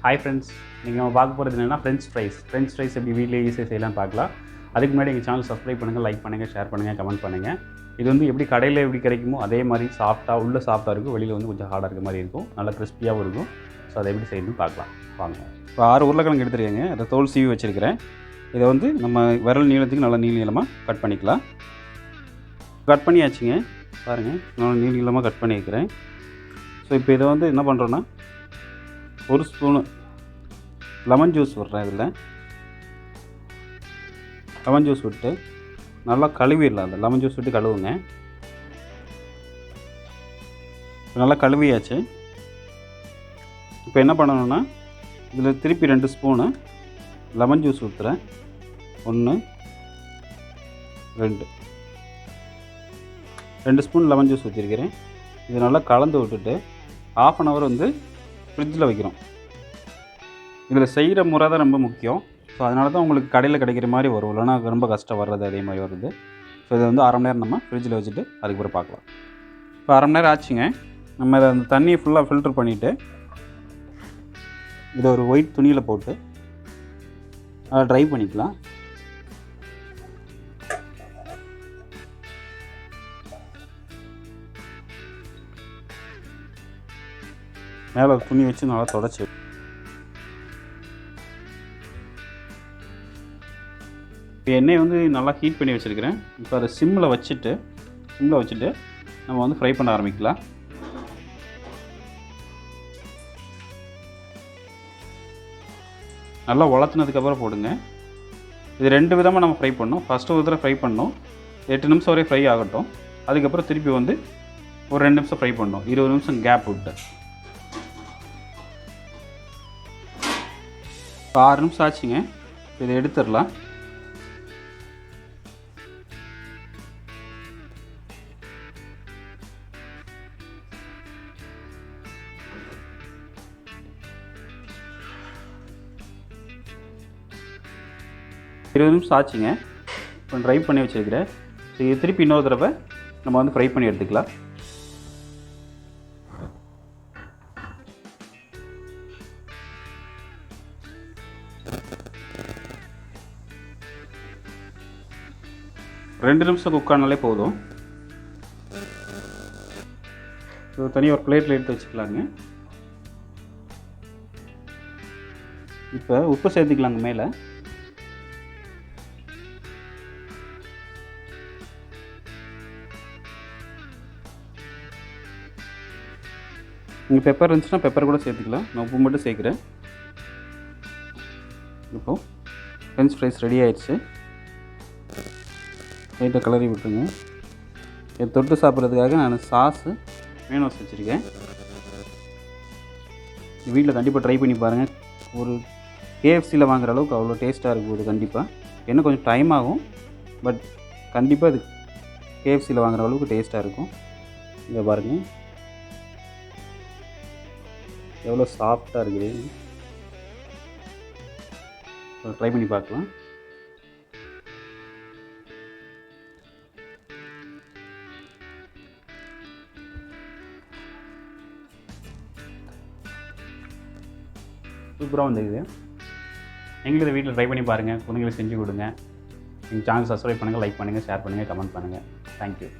Hi friends, நீங்கள் நம்ம பார்க்க போகிறது என்னென்னா ஃப்ரெஞ்ச் ஃப்ரைஸ் எப்படி வீட்டில் ஈஸியாக செய்யலாம்னு பார்க்கலாம். அதுக்கு முன்னாடி எங்கள் சேனல் சப்ஸ்கிரைப் பண்ணுங்கள், லைக் பண்ணுங்கள், ஷேர் பண்ணுங்கள், கமெண்ட் பண்ணுங்கள். இது வந்து எப்படி கடையில் எப்படி கிடைக்குமோ அதே மாதிரி சாஃப்ட்டாக உள்ளே சாஃப்ட்டாக இருக்கும், வெளியில் வந்து கொஞ்சம் ஹார்டாக இருக்க மாதிரி இருக்கும், நல்லா கிறிஸ்பியாகவும் இருக்கும். ஸோ அதை எப்படி செய்யணும்னு பார்க்கலாம் வாங்க. இப்போ 6 உருளைக்கிழங்கு எடுத்துருக்கேங்க, அதை தோல் சீவி வச்சுருக்கிறேன். இதை வந்து நம்ம விரல் நீளத்துக்கு நல்லா நீளமாக கட் பண்ணிக்கலாம். கட் பண்ணியாச்சுங்க, பாருங்கள் நல்லா நீளமாக கட் பண்ணியிருக்கிறேன். ஸோ இப்போ இதை வந்து என்ன பண்ணுறோன்னா, 1 ஸ்பூனு லெமன் ஜூஸ் விட்றேன். இதில் லெமன் ஜூஸ் விட்டு நல்லா கழுவிடலாம். அந்த லெமன் ஜூஸ் விட்டு கழுவுங்க. நல்லா கழுவியாச்சு. இப்போ என்ன பண்ணணுன்னா, இதில் திருப்பி 2 ஸ்பூனு லெமன் ஜூஸ் ஊற்றுறேன். 1 2 ஸ்பூன் லெமன் ஜூஸ் ஊற்றிருக்கிறேன். இது நல்லா கலந்து விட்டுட்டு 1/2 hour வந்து ஃப்ரிட்ஜில் வைக்கிறோம். இதில் செய்கிற முறை தான் ரொம்ப முக்கியம். ஸோ அதனால தான் உங்களுக்கு கடையில் கிடைக்கிற மாதிரி வரும், இல்லைனா ரொம்ப கஷ்டம் வர்றது அதே மாதிரி வருது. ஸோ இதை வந்து 1/2 mணி நேரம் நம்ம ஃப்ரிட்ஜில் வச்சுட்டு அதுக்கப்புறம் பார்க்கலாம். இப்போ 1/2 mணி நேரம் ஆச்சுங்க. நம்ம இதை அந்த தண்ணியை ஃபுல்லாக ஃபில்ட்ரு பண்ணிவிட்டு இதை ஒரு ஒயிட் துணியில் போட்டு அதை ட்ரை பண்ணிக்கலாம். மேலே ஒரு துணி வச்சு நல்லா தொடச்சி, இப்போ எண்ணெயை வந்து நல்லா ஹீட் பண்ணி வச்சுருக்கிறேன். இப்போ அதை சிம்மில் வச்சுட்டு நம்ம வந்து ஃப்ரை பண்ண ஆரம்பிக்கலாம். நல்லா உலர்த்தினதுக்கப்புறம் போடுங்க. இது 2 விதமாக நம்ம ஃப்ரை பண்ணோம். ஃபஸ்ட்டு ஒரு தடவை ஃப்ரை பண்ணோம், 8 நிமிஷம் வரை ஃப்ரை ஆகட்டும். அதுக்கப்புறம் திருப்பி வந்து ஒரு 2 நிமிஷம் ஃப்ரை பண்ணோம், 20 நிமிஷம் கேப் விட்டு. 6 நிமிஷம் ஆச்சுங்க. இதை எடுத்துடலாம். இருபது நிமிஷம் ஆச்சுங்க. இப்போ ட்ரை பண்ணி வச்சுருக்கிறேன். இது திருப்பி இன்னொரு தடவை நம்ம வந்து ஃப்ரை பண்ணி எடுத்துக்கலாம். ரெண்டு நிமிஷம் குக் ஆனாலே போதும். தனியாக ஒரு பிளேட்டில் எடுத்து வச்சுக்கலாங்க. இப்போ உப்பு சேர்த்துக்கலாங்க மேலே. நீங்கள் பெப்பர் இருந்துச்சுன்னா பெப்பர் கூட சேர்த்துக்கலாம். நான் உப்பு மட்டும் சேர்க்குறேன். இப்போது ஃப்ரெஞ்ச் ஃப்ரைஸ் ரெடி ஆயிடுச்சு. லைட்டாக கலரி விட்டுருங்க. இதை தொட்டு சாப்பிட்றதுக்காக நான் சாஸு மேனோஸ் வச்சுருக்கேன். வீட்டில் கண்டிப்பாக ட்ரை பண்ணி பாருங்கள். ஒரு KFCயில் வாங்குகிற அளவுக்கு அவ்வளோ டேஸ்ட்டாக இருக்கும் இது. கண்டிப்பாக இன்னும் கொஞ்சம் டைம் ஆகும், பட் கண்டிப்பாக இது KFCயில் வாங்குகிற அளவுக்கு டேஸ்ட்டாக இருக்கும். இதை பாருங்கள் எவ்வளோ சாஃப்டாக இருக்குது. ட்ரை பண்ணி பார்க்கலாம். சூப்பராக வந்துருக்குது. எங்களுக்கு இதை வீட்டில் ட்ரை பண்ணி பாருங்கள், குழந்தைங்களுக்கு செஞ்சு கொடுங்க. எங்கள் சேனல் சப்ஸ்கிரைப் பண்ணுங்கள், லைக் பண்ணுங்கள், ஷேர் பண்ணுங்கள், கமெண்ட் பண்ணுங்கள். தேங்க்யூ.